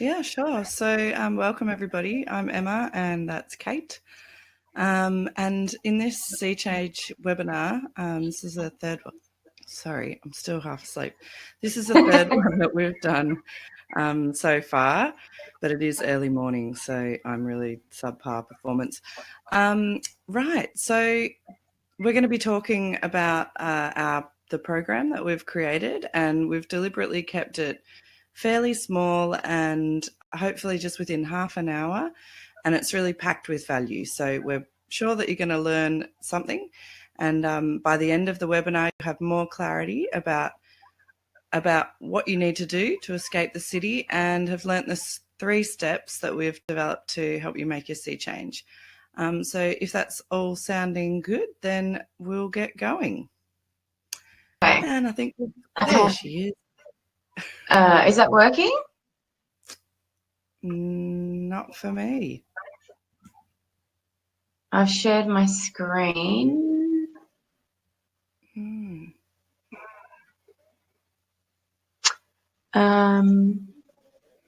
Yeah, sure. So welcome everybody. I'm Emma and that's Kate. And in this Seachange webinar, this is the third one. Sorry, I'm still half asleep. This is the third one that we've done so far, but it is early morning, so I'm really subpar performance. Right, so we're going to be talking about the program that we've created, and we've deliberately kept it fairly small and hopefully just within half an hour, and it's really packed with value. So we're sure that you're going to learn something, and by the end of the webinar you have more clarity about what you need to do to escape the city, and have learnt the 3 steps that we've developed to help you make your sea change. So if that's all sounding good, then we'll get going. Okay. And I think there she is. Is that working? Not for me. I've shared my screen.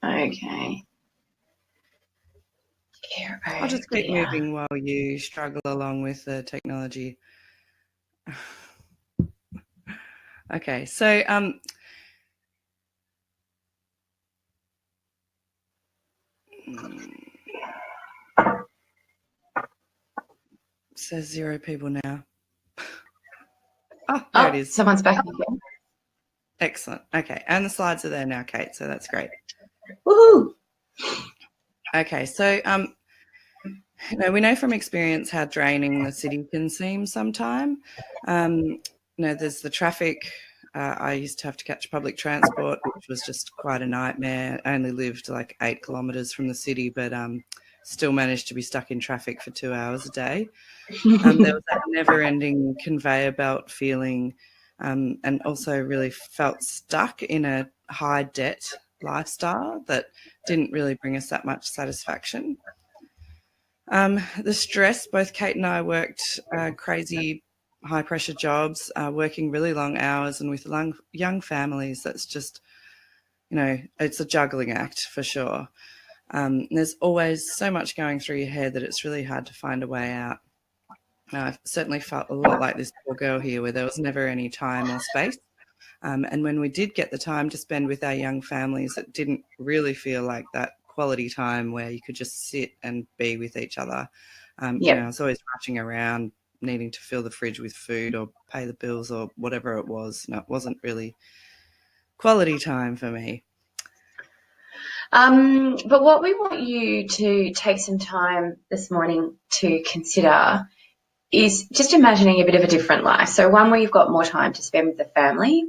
Okay. I'll just keep moving while you struggle along with the technology. Okay, so says 0 people now. Oh, there it is. Someone's back again. Excellent. Okay, and the slides are there now, Kate, so that's great. Woohoo! Okay, so we know from experience how draining the city can seem sometime. There's the traffic. I used to have to catch public transport, which was just quite a nightmare. I only lived like 8 kilometres from the city, but still managed to be stuck in traffic for 2 hours a day. There was that never-ending conveyor belt feeling, and also really felt stuck in a high debt lifestyle that didn't really bring us that much satisfaction. The stress, both Kate and I worked crazy high-pressure jobs, working really long hours and with young families. That's just, it's a juggling act for sure. There's always so much going through your head that it's really hard to find a way out. I've certainly felt a lot like this poor girl here, where there was never any time or space. And when we did get the time to spend with our young families, it didn't really feel like that quality time where you could just sit and be with each other. I was always rushing around, needing to fill the fridge with food or pay the bills or whatever it was. No, it wasn't really quality time for me. But what we want you to take some time this morning to consider is just imagining a bit of a different life. So one where you've got more time to spend with the family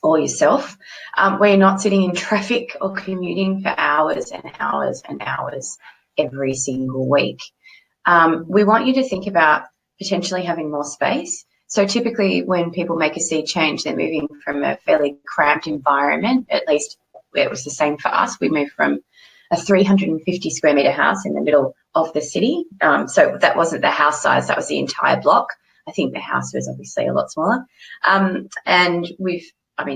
or yourself, where you're not sitting in traffic or commuting for hours and hours and hours every single week. We want you to think about potentially having more space. So typically when people make a sea change, they're moving from a fairly cramped environment. At least it was the same for us. We moved from a 350 square metre house in the middle of the city. So that wasn't the house size, that was the entire block. I think the house was obviously a lot smaller. And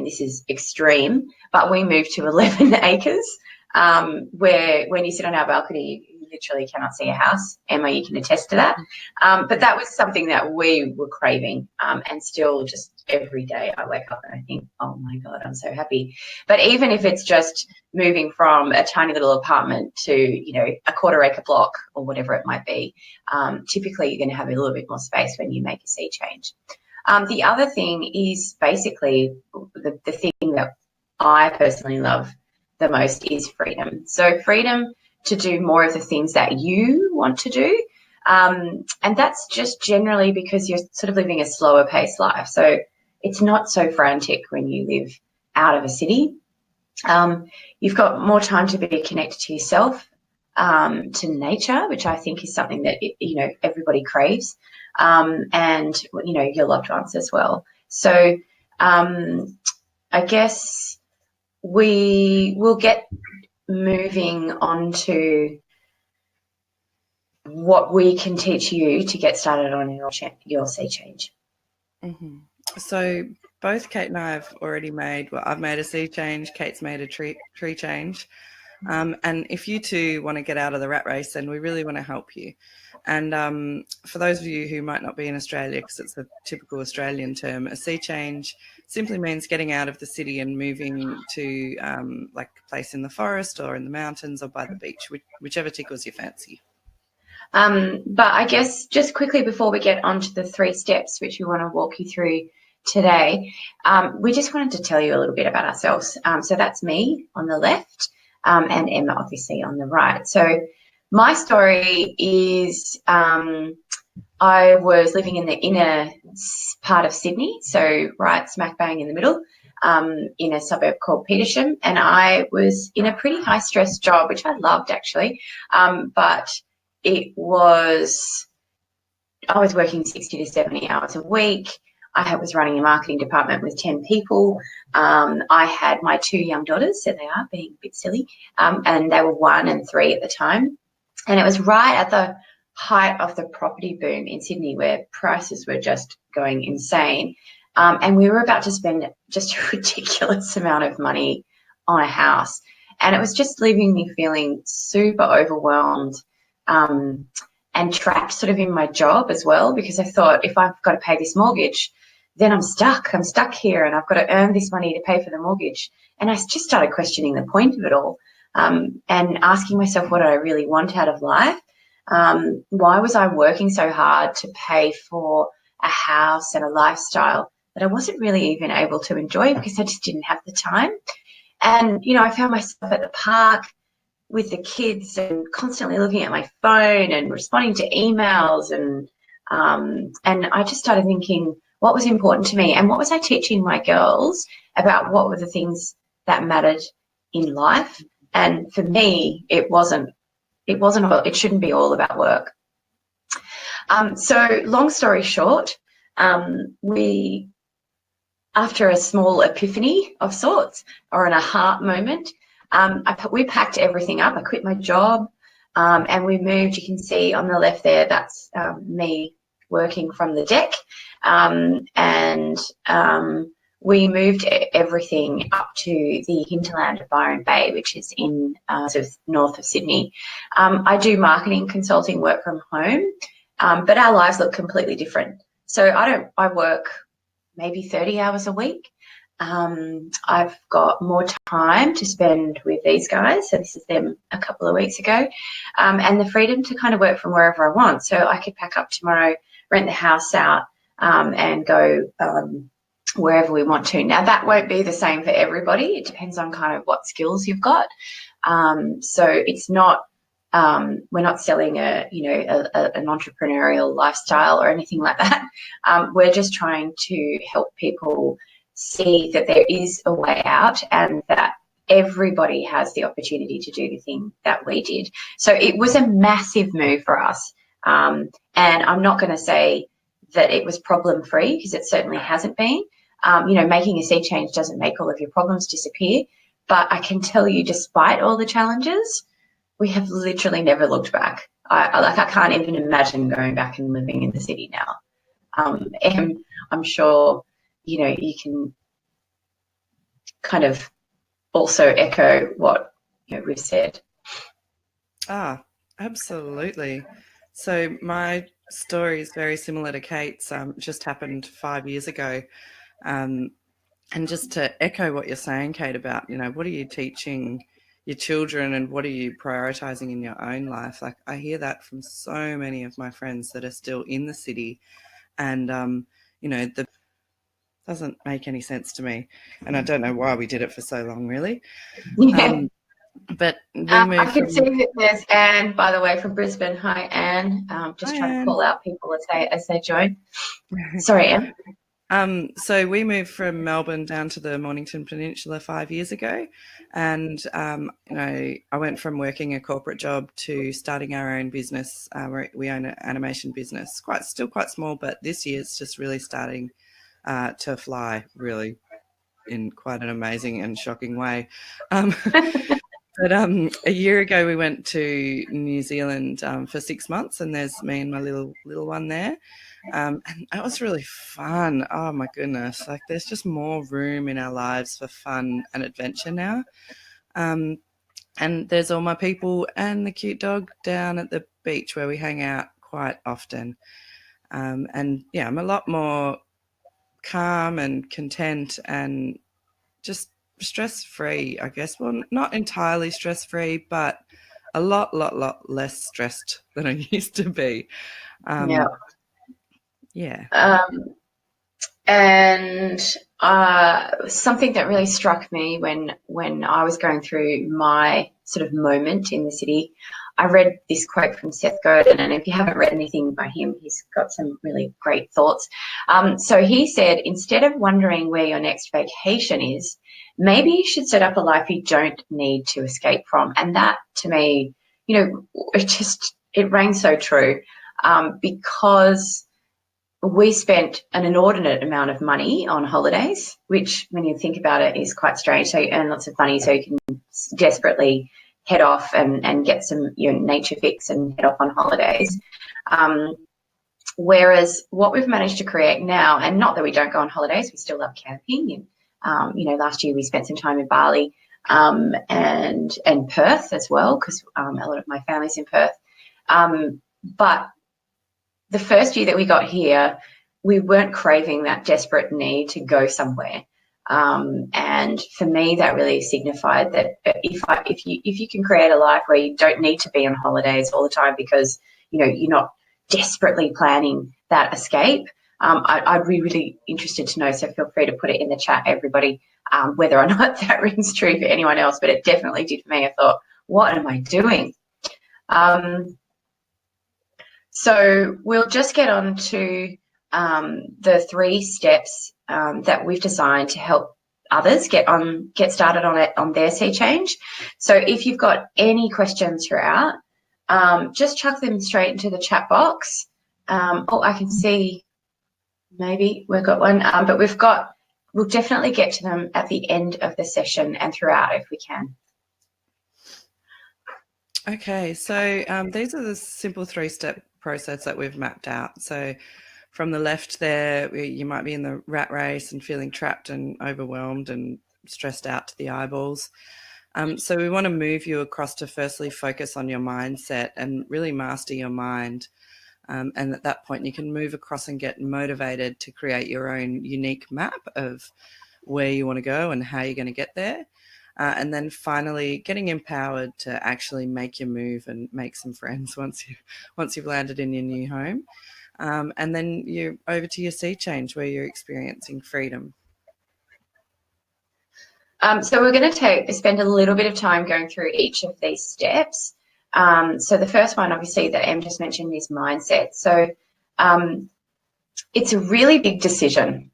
this is extreme, but we moved to 11 acres, where when you sit on our balcony, you literally cannot see a house. Emma, you can attest to that. But that was something that we were craving, and still just every day I wake up and I think, oh my God, I'm so happy. But even if it's just moving from a tiny little apartment to, a quarter-acre block or whatever it might be, typically you're going to have a little bit more space when you make a sea change. The other thing is basically the thing that I personally love the most is freedom. So freedom to do more of the things that you want to do. And that's just generally because you're sort of living a slower paced life. So it's not so frantic when you live out of a city. You've got more time to be connected to yourself, to nature, which I think is something that, everybody craves, and, your loved ones as well. So I guess we will get moving on to what we can teach you to get started on your sea change. Mm-hmm. So both Kate and I have already made, I've made a sea change, Kate's made a tree change. And if you two want to get out of the rat race, then we really want to help you. And for those of you who might not be in Australia, because it's a typical Australian term, a sea change simply means getting out of the city and moving to like a place in the forest or in the mountains or by the beach, whichever tickles your fancy. But I guess just quickly before we get on to the 3 steps, which we want to walk you through today, we just wanted to tell you a little bit about ourselves. So that's me on the left, and Emma obviously on the right. So my story is I was living in the inner part of Sydney, so right smack bang in the middle, in a suburb called Petersham, and I was in a pretty high stress job, which I loved actually, but I was working 60 to 70 hours a week. I was running a marketing department with 10 people. I had my 2 young daughters, so they are being a bit silly, and they were 1 and 3 at the time. And it was right at the height of the property boom in Sydney where prices were just going insane. And we were about to spend just a ridiculous amount of money on a house. And it was just leaving me feeling super overwhelmed and trapped sort of in my job as well, because I thought if I've got to pay this mortgage, then I'm stuck. I'm stuck here and I've got to earn this money to pay for the mortgage. And I just started questioning the point of it all, and asking myself what I really want out of life. Why was I working so hard to pay for a house and a lifestyle that I wasn't really even able to enjoy because I just didn't have the time? And, you know, I found myself at the park with the kids and constantly looking at my phone and responding to emails, and I just started thinking what was important to me and what was I teaching my girls about what were the things that mattered in life. And for me, it shouldn't be all about work. So long story short, we, after a small epiphany of sorts or an aha moment, we packed everything up. I quit my job, and we moved. You can see on the left there, that's me working from the deck, and we moved everything up to the hinterland of Byron Bay, which is in sort of north of Sydney. I do marketing consulting work from home, but our lives look completely different. So I work maybe 30 hours a week. I've got more time to spend with these guys. So this is them a couple of weeks ago, and the freedom to kind of work from wherever I want. So I could pack up tomorrow, rent the house out, and go wherever we want to. Now that won't be the same for everybody. It depends on kind of what skills you've got. So it's not, we're not selling an entrepreneurial lifestyle or anything like that. We're just trying to help people see that there is a way out and that everybody has the opportunity to do the thing that we did. So it was a massive move for us. And I'm not going to say that it was problem-free, because it certainly hasn't been. Making a sea change doesn't make all of your problems disappear. But I can tell you, despite all the challenges, we have literally never looked back. I can't even imagine going back and living in the city now. And I'm sure, you can kind of also echo what we've said. Absolutely. So my story is very similar to Kate's. Just happened 5 years ago. And just to echo what you're saying, Kate, about, what are you teaching your children and what are you prioritizing in your own life? Like, I hear that from so many of my friends that are still in the city, and, that doesn't make any sense to me. And I don't know why we did it for so long, really. Yeah. But we moved I can see that there's Anne, by the way, from Brisbane. Hi, Anne. Just Hi, trying Anne. to call out people as they join. Sorry, Anne. So we moved from Melbourne down to the Mornington Peninsula 5 years ago, and I went from working a corporate job to starting our own business. We own an animation business, still quite small, but this year it's just really starting to fly, really, in quite an amazing and shocking way. But a year ago we went to New Zealand for 6 months, and there's me and my little one there. And that was really fun. Oh my goodness. Like, there's just more room in our lives for fun and adventure now. And there's all my people and the cute dog down at the beach where we hang out quite often. And yeah, I'm a lot more calm and content and just stress-free, I guess. Well, not entirely stress-free, but a lot less stressed than I used to be. Yeah. Yeah. And something that really struck me when I was going through my sort of moment in the city, I read this quote from Seth Godin, and if you haven't read anything by him, he's got some really great thoughts. So he said, instead of wondering where your next vacation is, maybe you should set up a life you don't need to escape from. And that, to me, it rang so true, because we spent an inordinate amount of money on holidays, which, when you think about it, is quite strange. So you earn lots of money so you can desperately head off and get some nature fix and head off on holidays. Whereas what we've managed to create now, and not that we don't go on holidays, we still love camping. And last year we spent some time in Bali and Perth as well, because a lot of my family's in Perth. But the first year that we got here, we weren't craving that desperate need to go somewhere. And for me, that really signified that if you can create a life where you don't need to be on holidays all the time because, you're not desperately planning that escape, I'd be really interested to know. So feel free to put it in the chat, everybody, whether or not that rings true for anyone else, but it definitely did for me. I thought, what am I doing? So we'll just get on to the 3 steps that we've designed to help others get started on their Seachange. So if you've got any questions throughout, just chuck them straight into the chat box. I can see maybe we've got one, but we'll definitely get to them at the end of the session and throughout if we can. Okay, so these are the simple 3-step process that we've mapped out. So from the left there, you might be in the rat race and feeling trapped and overwhelmed and stressed out to the eyeballs. So we want to move you across to firstly focus on your mindset and really master your mind. And at that point, you can move across and get motivated to create your own unique map of where you want to go and how you're going to get there. And then finally getting empowered to actually make your move and make some friends once you've landed in your new home. And then you're over to your Seachange where you're experiencing freedom. So we're going to spend a little bit of time going through each of these steps. So the first one, obviously, that Em just mentioned is mindset. So it's a really big decision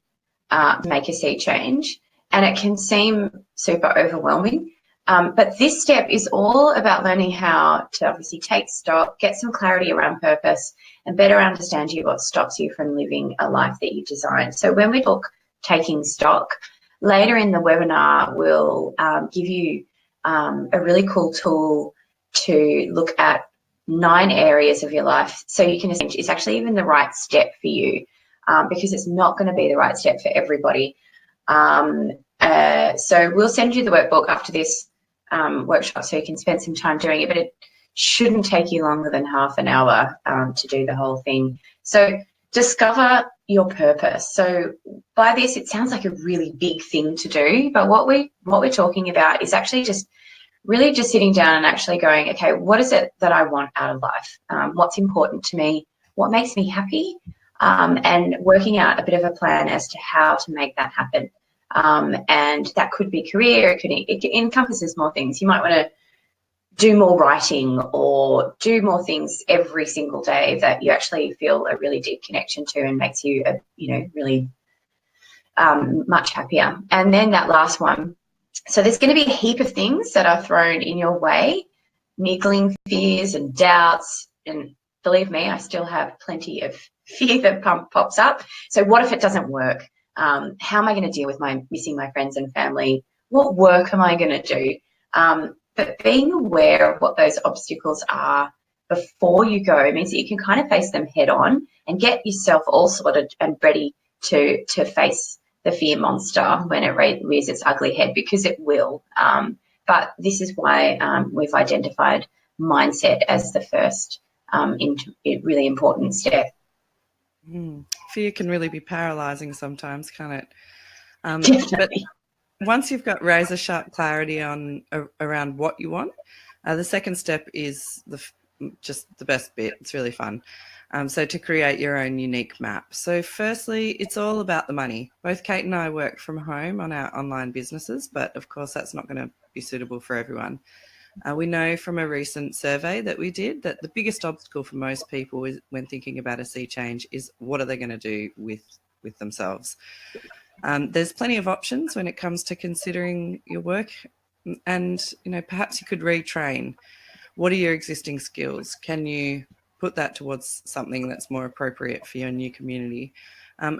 to make a Seachange, and it can seem super overwhelming. But this step is all about learning how to obviously take stock, get some clarity around purpose, and better understand what stops you from living a life that you designed. So when we talk taking stock, later in the webinar, we'll give you a really cool tool to look at 9 areas of your life so you can essentially, it's actually even the right step for you, because it's not going to be the right step for everybody. So we'll send you the workbook after this workshop so you can spend some time doing it, but it shouldn't take you longer than half an hour to do the whole thing. So discover your purpose. So by this, it sounds like a really big thing to do, but what we're talking about is actually just really just sitting down and actually going, okay, what is it that I want out of life? What's important to me? What makes me happy? And working out a bit of a plan as to how to make that happen. And that could be career, it encompasses more things. You might want to do more writing or do more things every single day that you actually feel a really deep connection to and makes you, really much happier. And then that last one. So there's going to be a heap of things that are thrown in your way, niggling fears and doubts. And believe me, I still have plenty of fear that pops up. So what if it doesn't work? How am I going to deal with missing my friends and family? What work am I going to do? But being aware of what those obstacles are before you go means that you can kind of face them head on and get yourself all sorted and ready to face the fear monster when it rears its ugly head, because it will. But this is why we've identified mindset as the first really important step. Fear can really be paralysing sometimes, can't it? Definitely. But once you've got razor sharp clarity around what you want, the second step is just the best bit. It's really fun. So to create your own unique map. So firstly, it's all about the money. Both Kate and I work from home on our online businesses, but of course that's not going to be suitable for everyone. We know from a recent survey that we did that the biggest obstacle for most people when thinking about a Seachange is what are they going to do with themselves. There's plenty of options when it comes to considering your work, and perhaps you could retrain. What are your existing skills? Can you put that towards something that's more appropriate for your new community?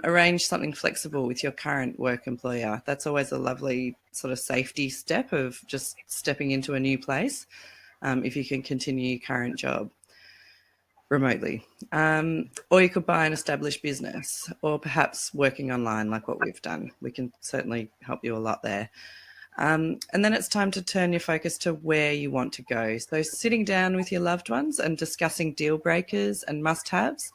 Arrange something flexible with your current work employer. That's always a lovely sort of safety step of just stepping into a new place, if you can continue your current job remotely. Or you could buy an established business, or perhaps working online like what we've done. We can certainly help you a lot there. And then it's time to turn your focus to where you want to go. So sitting down with your loved ones and discussing deal breakers and must-haves.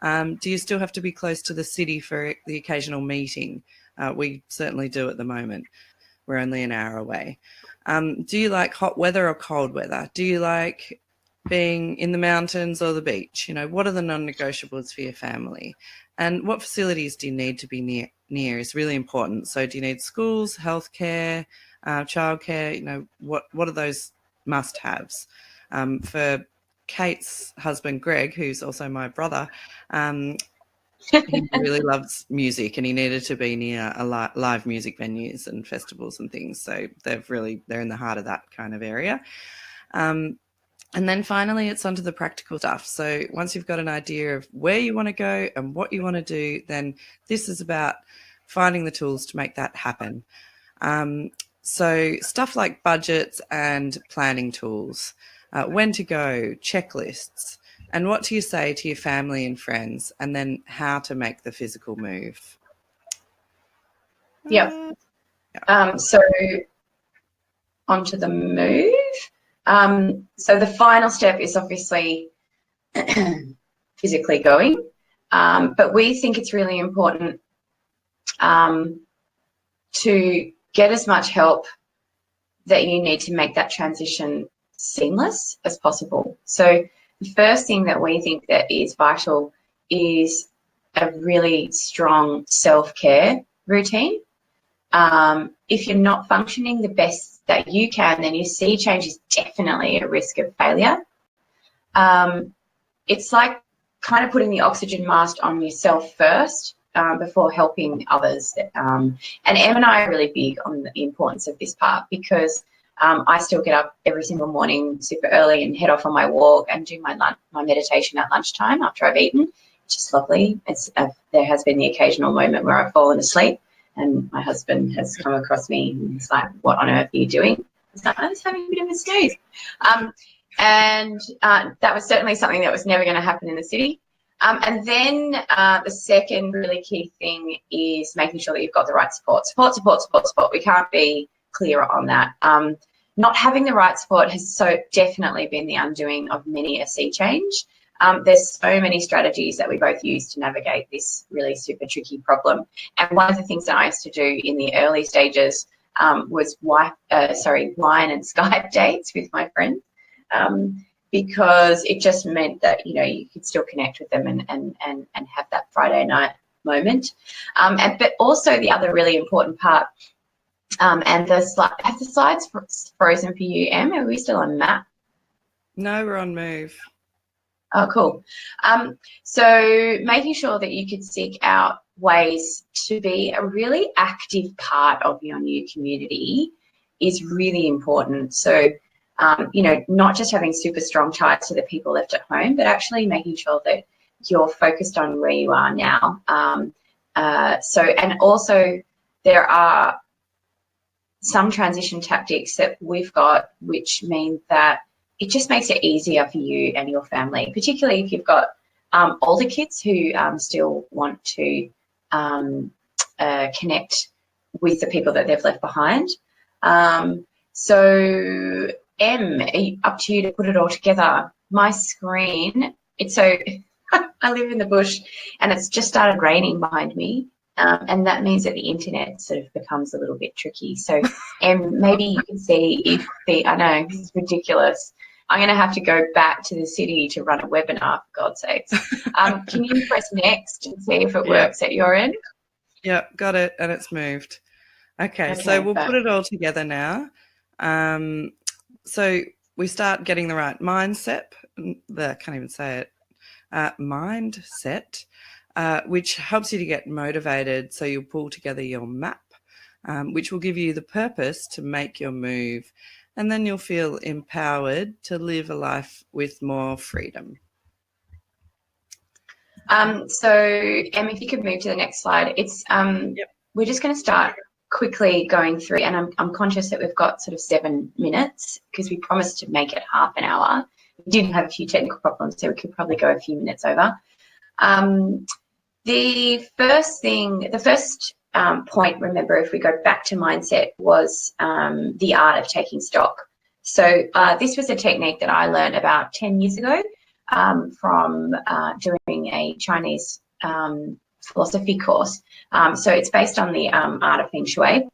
Do you still have to be close to the city for the occasional meeting? We certainly do at the moment. We're only an hour away. Do you like hot weather or cold weather? Do you like being in the mountains or the beach? What are the non-negotiables for your family? And what facilities do you need to be near is really important. So do you need schools, healthcare, childcare? What are those must-haves? For Kate's husband, Greg, who's also my brother, he really loves music, and he needed to be near live music venues and festivals and things. So they're in the heart of that kind of area. And then finally, it's onto the practical stuff. So once you've got an idea of where you want to go and what you want to do, then this is about finding the tools to make that happen. So stuff like budgets and planning tools, when to go, checklists, and what do you say to your family and friends, and then how to make the physical move. Yep. So onto the move. So the final step is obviously physically going, but we think it's really important to get as much help that you need to make that transition seamless as possible. So the first thing that we think that is vital is a really strong self-care routine. If you're not functioning the best that you can, then your Seachange is definitely at risk of failure. It's like kind of putting the oxygen mask on yourself first before helping others. And Em and I are really big on the importance of this part, because I still get up every single morning super early and head off on my walk and do my meditation at lunchtime after I've eaten, which is lovely. There has been the occasional moment where I've fallen asleep, and my husband has come across me and he's like, "What on earth are you doing?" I was having a bit of a snooze. And that was certainly something that was never going to happen in the city. And then the second really key thing is making sure that you've got the right support. Support. We can't be clearer on that. Not having the right support has so definitely been the undoing of many a Seachange. There's so many strategies that we both use to navigate this really super tricky problem. And one of the things that I used to do in the early stages was wine and Skype dates with my friends, because it just meant that you could still connect with them and have that Friday night moment. But also the other really important part, and have the slides frozen for you, Em? Are we still on map? No, we're on move. Oh, cool. So making sure that you could seek out ways to be a really active part of your new community is really important. So, not just having super strong ties to the people left at home, but actually making sure that you're focused on where you are now. And also there are some transition tactics that we've got, which mean that it just makes it easier for you and your family, particularly if you've got older kids who still want to connect with the people that they've left behind. So M, up to you to put it all together. My screen, it's so, I live in the bush and it's just started raining behind me. And that means that the internet sort of becomes a little bit tricky. So maybe you can see if I know, this is ridiculous. I'm going to have to go back to the city to run a webinar, for God's sakes. Can you press next and see if it works at your end? Yeah, got it. And it's moved. Okay, so we'll put it all together now. So we start getting the right mindset. I can't even say it. Mindset, which helps you to get motivated. So you'll pull together your map, which will give you the purpose to make your move. And then you'll feel empowered to live a life with more freedom. So, Em, if you could move to the next slide. It's we're just going to start quickly going through, and I'm conscious that we've got sort of 7 minutes because we promised to make it half an hour. We did have a few technical problems, so we could probably go a few minutes over. The first point, remember, if we go back to mindset, was the art of taking stock. So this was a technique that I learned about 10 years ago from doing a Chinese philosophy course. So it's based on the art of Feng Shui.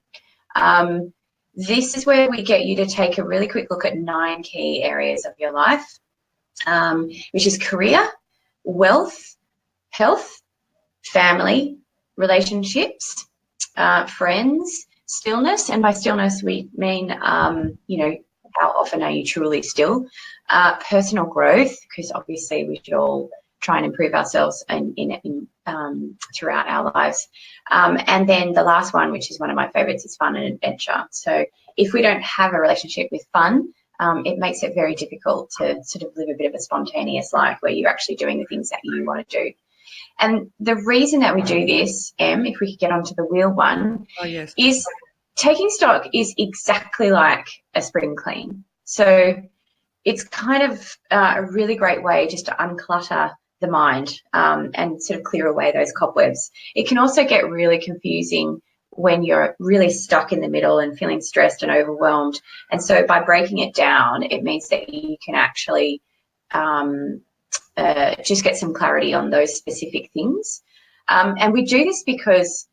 This is where we get you to take a really quick look at 9 key areas of your life, which is career, wealth, health, family, relationships, friends, stillness, and by stillness we mean, you know, how often are you truly still, personal growth, because obviously we should all try and improve ourselves throughout our lives. And then the last one, which is one of my favorites, is fun and adventure. So if we don't have a relationship with fun, it makes it very difficult to sort of live a bit of a spontaneous life where you're actually doing the things that you want to do. And the reason that we do this, Em, if we could get onto the wheel one, is taking stock is exactly like a spring clean. So it's kind of a really great way just to unclutter the mind and sort of clear away those cobwebs. It can also get really confusing when you're really stuck in the middle and feeling stressed and overwhelmed. And so by breaking it down, it means that you can actually just get some clarity on those specific things. And we do this because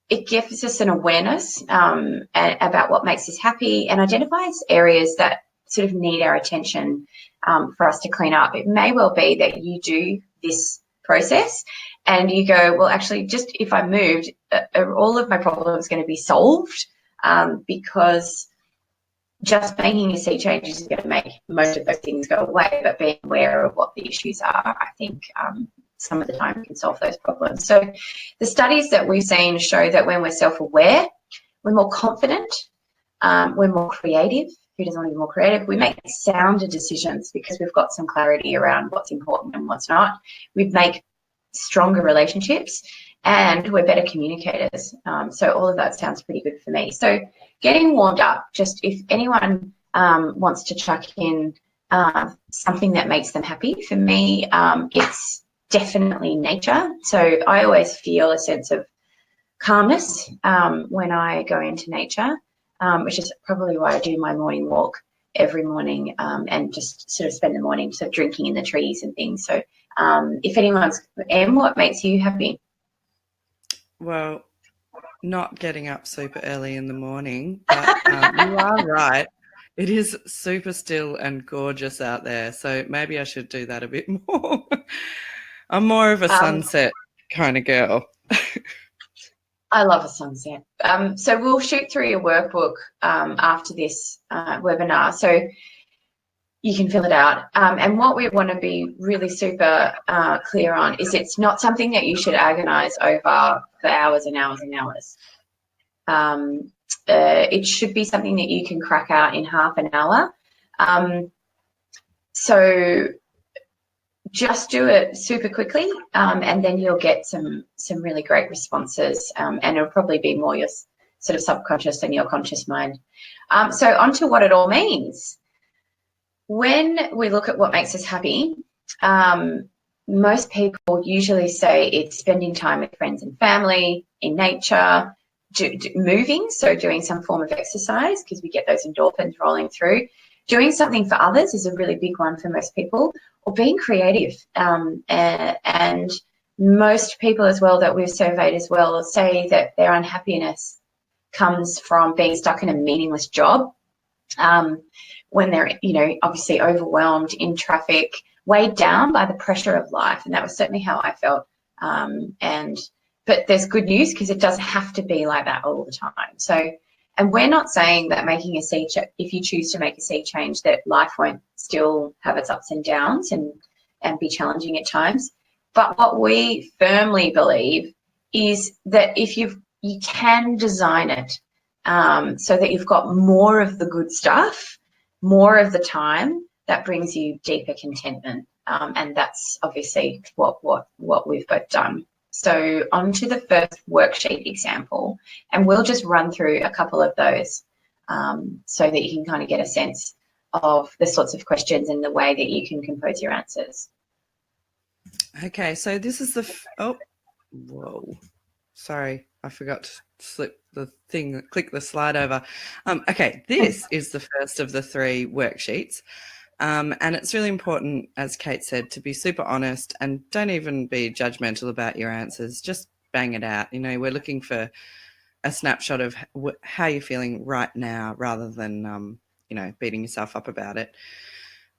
it gives us an awareness about what makes us happy and identifies areas that sort of need our attention for us to clean up. It may well be that you do this process and you go, well, actually, just if I moved, all of my problems are going to be solved because just making a sea change is going to make most of those things go away, but being aware of what the issues are, I think some of the time can solve those problems. So the studies that we've seen show that when we're self-aware, we're more confident, we're more creative. Who doesn't want to be more creative? We make sounder decisions because we've got some clarity around what's important and what's not. We make stronger relationships and we're better communicators. So all of that sounds pretty good for me. So getting warmed up, just if anyone wants to chuck in something that makes them happy, for me, it's definitely nature. So I always feel a sense of calmness when I go into nature, which is probably why I do my morning walk every morning and just sort of spend the morning sort of drinking in the trees and things. So if anyone's, Em, what makes you happy? Well, not getting up super early in the morning, but you are right. It is super still and gorgeous out there, so maybe I should do that a bit more. I'm more of a sunset kind of girl. I love a sunset. So we'll shoot through your workbook after this webinar, so you can fill it out. And what we want to be really super clear on is it's not something that you should agonize over for hours and hours and hours. It should be something that you can crack out in half an hour. So just do it super quickly and then you'll get some really great responses and it'll probably be more your sort of subconscious than your conscious mind. So onto what it all means. When we look at what makes us happy, most people usually say it's spending time with friends and family, in nature, moving, so doing some form of exercise because we get those endorphins rolling through. Doing something for others is a really big one for most people, or being creative. And most people as well that we've surveyed as well say that their unhappiness comes from being stuck in a meaningless job, when they're, obviously overwhelmed in traffic, weighed down by the pressure of life. And that was certainly how I felt. But there's good news because it doesn't have to be like that all the time. So, and we're not saying that making a sea change, if you choose to make a sea change, that life won't still have its ups and downs and be challenging at times. But what we firmly believe is that if you can design it so that you've got more of the good stuff, more of the time, that brings you deeper contentment. And that's obviously what we've both done. So on to the first worksheet example, and we'll just run through a couple of those so that you can kind of get a sense of the sorts of questions and the way that you can compose your answers. Okay, so this is whoa, sorry, I forgot to slip the thing, click the slide over. Okay, this is the first of the 3 worksheets. And it's really important, as Kate said, to be super honest and don't even be judgmental about your answers. Just bang it out. We're looking for a snapshot of how you're feeling right now rather than, beating yourself up about it.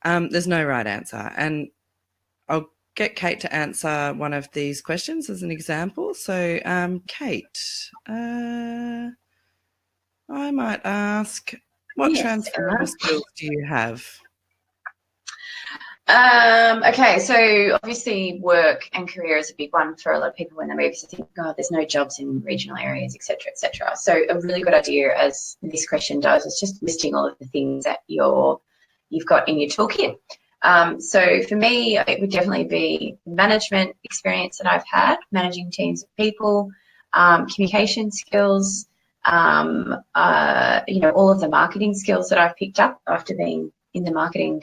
There's no right answer. And I'll get Kate to answer one of these questions as an example. So, Kate, I might ask, what transferable skills do you have? Okay, so obviously work and career is a big one for a lot of people when they move. So think, oh, there's no jobs in regional areas, etc., etc. So a really good idea, as this question does, is just listing all of the things that you've got in your toolkit. So for me, it would definitely be management experience that I've had, managing teams of people, communication skills, all of the marketing skills that I've picked up after being in the marketing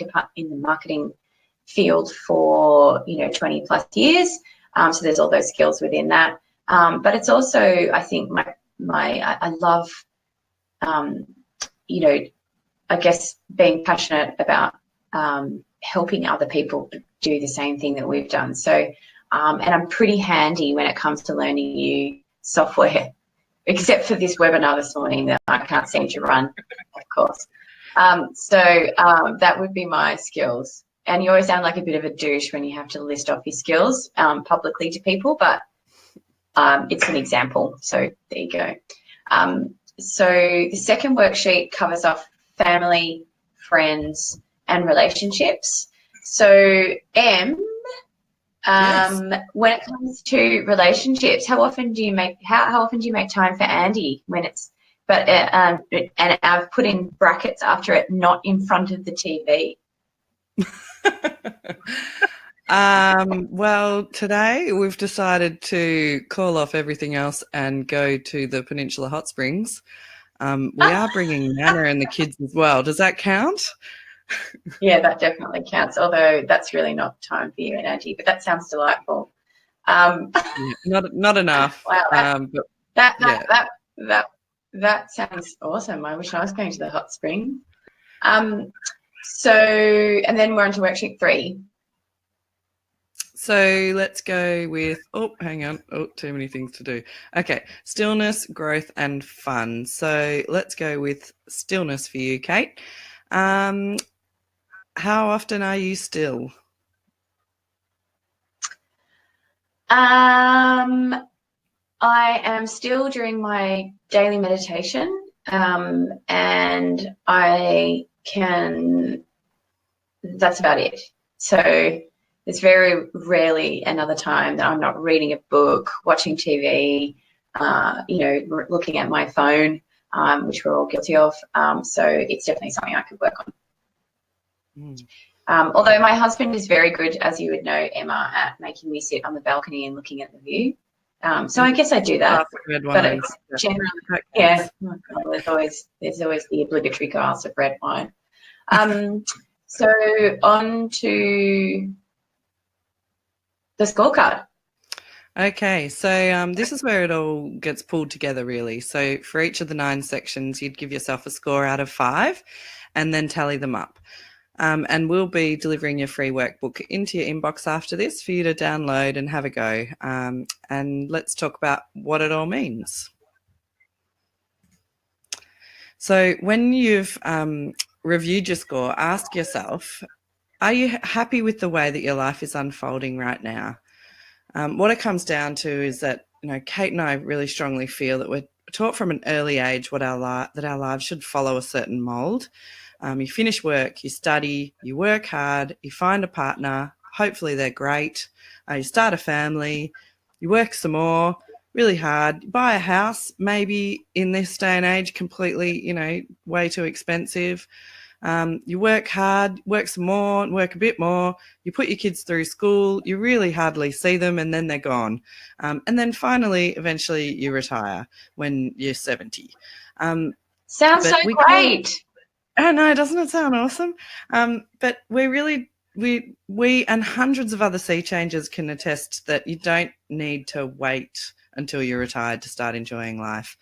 field for 20 plus years. So there's all those skills within that. But it's also, I think, I love, I guess, being passionate about helping other people do the same thing that we've done. So, and I'm pretty handy when it comes to learning new software, except for this webinar this morning that I can't seem to run, of course. That would be my skills. And you always sound like a bit of a douche when you have to list off your skills publicly to people, but it's an example. So there you go. So the second worksheet covers off family, friends, and relationships. So yes. When it comes to relationships, how often do you make time for Andy when it's and I've put in brackets after it, not in front of the TV? Well, today we've decided to call off everything else and go to the Peninsula Hot Springs. We are bringing Nana and the kids as well. Does that count? Yeah, that definitely counts, although that's really not time for you and Angie, but that sounds delightful. Not enough. Wow, that sounds awesome. I wish I was going to the hot spring. So, and then we're on to worksheet 3. So let's go with, hang on. Too many things to do. Okay, stillness, growth, and fun. So let's go with stillness for you, Kate. How often are you still? I am still during my daily meditation, and that's about it. So there's very rarely another time that I'm not reading a book, watching TV, looking at my phone, which we're all guilty of. So it's definitely something I could work on. Although my husband is very good, as you would know, Emma, at making me sit on the balcony and looking at the view. So I guess I do that. But it's generally, yeah. There's always the obligatory glass of red wine. So on to the scorecard. Okay, so this is where it all gets pulled together, really. So for each of the 9 sections, you'd give yourself a score out of 5 and then tally them up. And we'll be delivering your free workbook into your inbox after this for you to download and have a go. And let's talk about what it all means. So when you've reviewed your score, ask yourself, are you happy with the way that your life is unfolding right now? What it comes down to is that, Kate and I really strongly feel that we're taught from an early age that our lives should follow a certain mould. You finish work, you study, you work hard, you find a partner, hopefully they're great, you start a family, you work some more, really hard, you buy a house, maybe in this day and age completely, way too expensive. You work hard, work some more, work a bit more, you put your kids through school, you really hardly see them and then they're gone. And then finally, eventually you retire when you're 70. Sounds so great. Oh no, doesn't it sound awesome? But we and hundreds of other Seachangers can attest that you don't need to wait until you're retired to start enjoying life.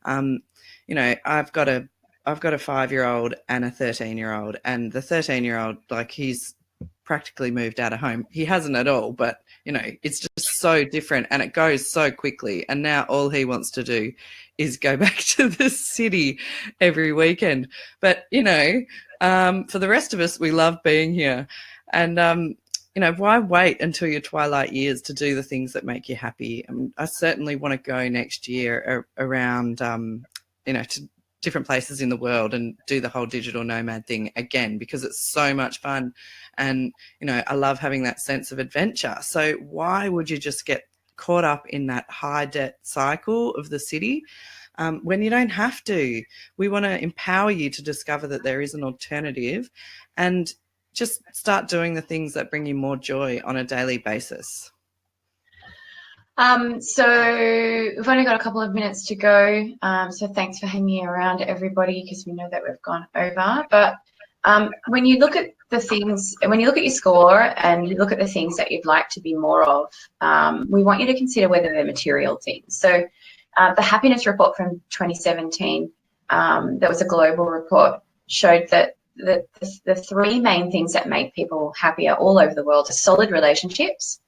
I've got a 5-year-old and a 13-year-old, and the 13-year-old, he's practically moved out of home. He hasn't at all, but it's just so different and it goes so quickly. And now all he wants to do is go back to the city every weekend. But, for the rest of us, we love being here. And, why wait until your twilight years to do the things that make you happy? I certainly want to go next year around, to different places in the world and do the whole digital nomad thing again, because it's so much fun. And, I love having that sense of adventure. So why would you just get caught up in that high debt cycle of the city when you don't have to? We want to empower you to discover that there is an alternative and just start doing the things that bring you more joy on a daily basis. So we've only got a couple of minutes to go. So thanks for hanging around, everybody, because we know that we've gone over. But when you look at the things, when you look at your score and you look at the things that you'd like to be more of, we want you to consider whether they're material things. So the happiness report from 2017, that was a global report, showed that the 3 main things that make people happier all over the world are solid relationships,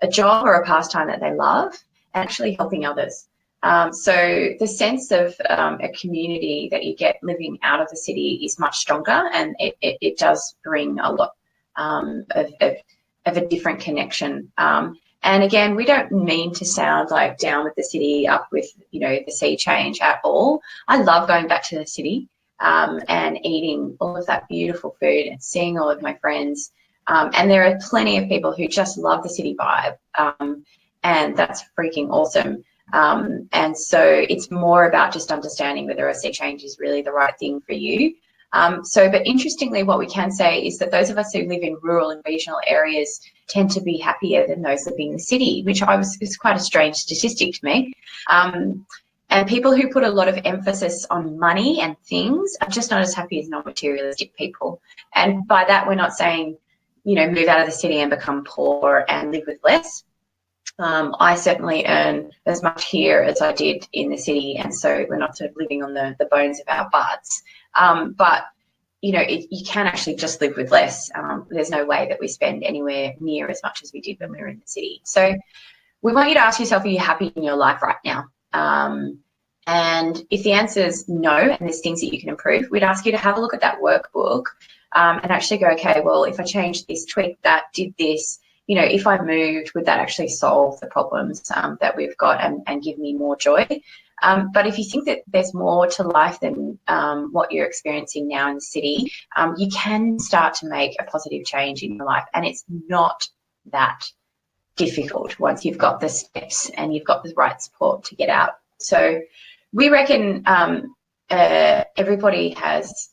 a job or a pastime that they love, and actually helping others. So the sense of a community that you get living out of the city is much stronger, and it does bring a lot of a different connection. And again, we don't mean to sound like down with the city, up with, the sea change at all. I love going back to the city and eating all of that beautiful food and seeing all of my friends. And there are plenty of people who just love the city vibe, and that's freaking awesome. And so it's more about just understanding whether a sea change is really the right thing for you. But interestingly, what we can say is that those of us who live in rural and regional areas tend to be happier than those living in the city, which is quite a strange statistic to me. And people who put a lot of emphasis on money and things are just not as happy as non-materialistic people. And by that, we're not saying, move out of the city and become poor and live with less. I certainly earn as much here as I did in the city, and so we're not sort of living on the bones of our butts. But, you can actually just live with less. There's no way that we spend anywhere near as much as we did when we were in the city. So we want you to ask yourself, are you happy in your life right now? And if the answer is no, and there's things that you can improve, we'd ask you to have a look at that workbook and actually go, okay, well, if I changed this, tweaked that, did this, if I moved, would that actually solve the problems that we've got and give me more joy? But if you think that there's more to life than what you're experiencing now in the city, you can start to make a positive change in your life. And it's not that difficult once you've got the steps and you've got the right support to get out. So we reckon everybody has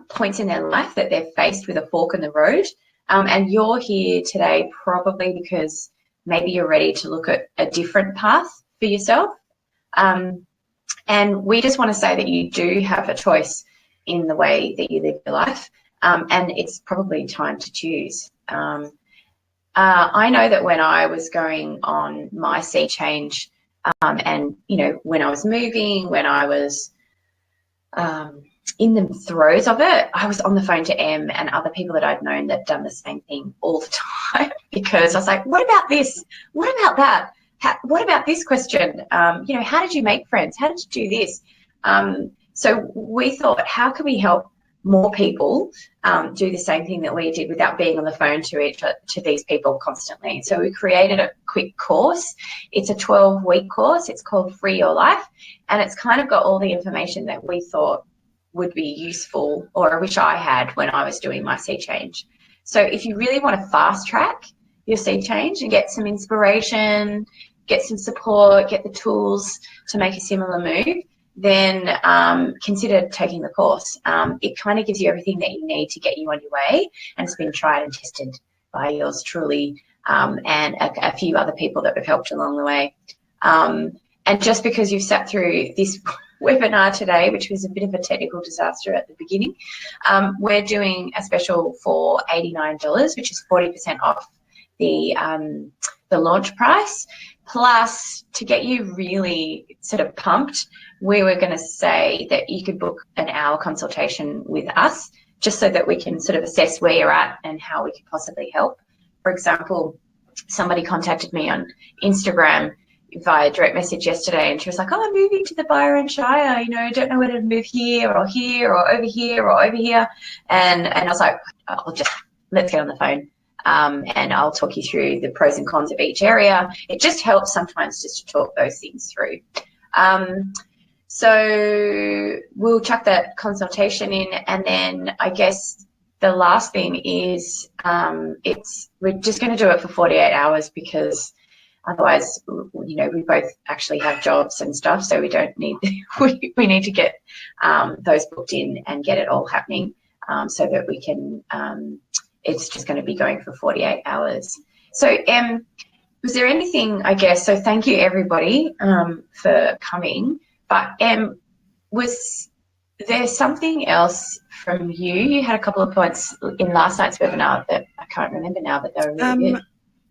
points in their life that they're faced with a fork in the road. And you're here today probably because maybe you're ready to look at a different path for yourself. And we just want to say that you do have a choice in the way that you live your life, and it's probably time to choose. I know that when I was going on my Seachange, and, you know, when I was moving, when I was in the throes of it, I was on the phone to Em and other people that I'd known that done the same thing all the time, because I was like, what about this? What about that? What about this question? You know, how did you make friends? How did you do this? So we thought, how can we help more people do the same thing that we did without being on the phone to these people constantly? So we created a quick course. It's a 12-week course. It's called Free Your Life, and it's kind of got all the information that we thought would be useful, or which I had when I was doing my Seachange. So if you really want to fast track your Seachange and get some inspiration, get some support, get the tools to make a similar move, then consider taking the course. It kind of gives you everything that you need to get you on your way, and it's been tried and tested by yours truly, and a few other people that have helped along the way. And just because you've sat through this webinar today, which was a bit of a technical disaster at the beginning, we're doing a special for $89, which is 40% off the launch price. Plus, to get you really sort of pumped, we were going to say that you could book an hour consultation with us, just so that we can sort of assess where you're at and how we could possibly help. For example, somebody contacted me on Instagram via direct message yesterday, and she was like, oh, I'm moving to the Byron Shire, you know, I don't know whether to move here or over here or over here. And I was like, let's get on the phone. And I'll talk you through the pros and cons of each area. It just helps sometimes just to talk those things through. So we'll chuck that consultation in, and then I guess the last thing is we're just going to do it for 48 hours, because otherwise, you know, we both actually have jobs and stuff, so we don't need we need to get those booked in and get it all happening, so that we can. It's just going to be going for 48 hours. So, was there anything, I guess, so thank you everybody for coming, but was there something else from you? You had a couple of points in last night's webinar that I can't remember now, but they were really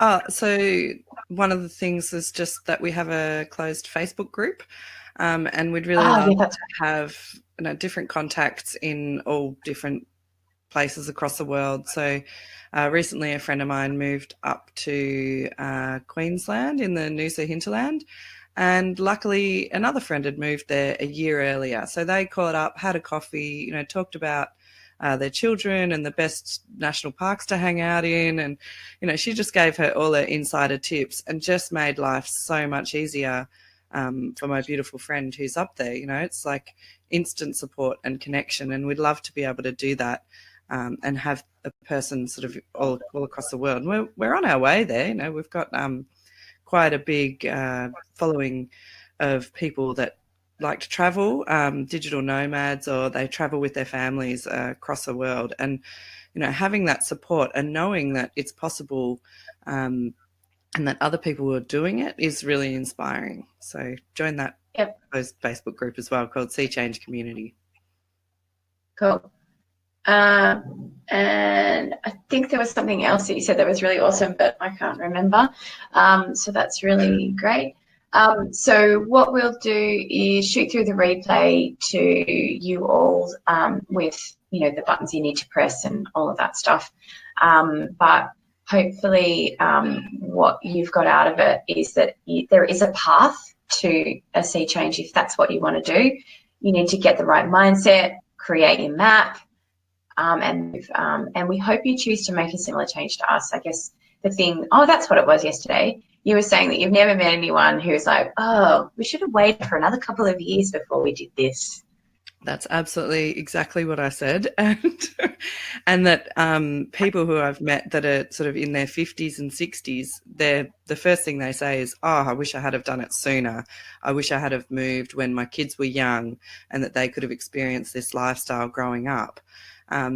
good. So one of the things is just that we have a closed Facebook group, and we'd really love to have, you know, different contacts in all different places across the world. So recently a friend of mine moved up to Queensland in the Noosa hinterland, and luckily another friend had moved there a year earlier. So they caught up, had a coffee, you know, talked about their children and the best national parks to hang out in, and, you know, she just gave her all her insider tips and just made life so much easier for my beautiful friend who's up there. You know, it's like instant support and connection, and we'd love to be able to do that. And have a person sort of all across the world. We're on our way there. You know, we've got quite a big following of people that like to travel, digital nomads, or they travel with their families across the world. And, you know, having that support and knowing that it's possible and that other people are doing it is really inspiring. So join that Facebook group as well, called Seachange Community. Cool. And I think there was something else that you said that was really awesome, but I can't remember. So that's really great. So what we'll do is shoot through the replay to you all with, you know, the buttons you need to press and all of that stuff. But hopefully what you've got out of it is that there is a path to a Seachange if that's what you want to do. You need to get the right mindset, create your map, and we hope you choose to make a similar change to us. I guess the thing, that's what it was yesterday. You were saying that you've never met anyone who's like, oh, we should have waited for another couple of years before we did this. That's absolutely exactly what I said. And that people who I've met that are sort of in their 50s and 60s, the first thing they say is, oh, I wish I had have done it sooner. I wish I had have moved when my kids were young, and that they could have experienced this lifestyle growing up. I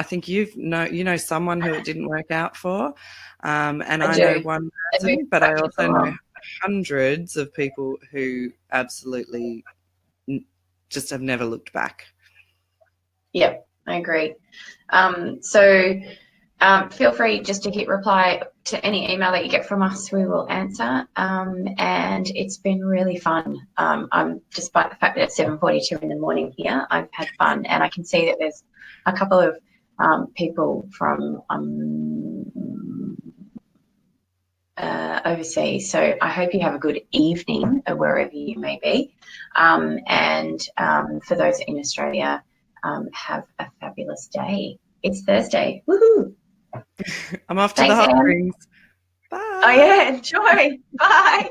think you know someone who it didn't work out for, and I know one person, but I also know hundreds of people who absolutely just have never looked back. Yep, I agree. So Feel free just to hit reply to any email that you get from us. We will answer. And it's been really fun. Despite the fact that it's 7:42 in the morning here, I've had fun, and I can see that there's a couple of people from overseas. So I hope you have a good evening wherever you may be. And for those in Australia, have a fabulous day. It's Thursday. Woohoo! I'm off to the hot springs. Bye. Oh yeah, enjoy. Bye.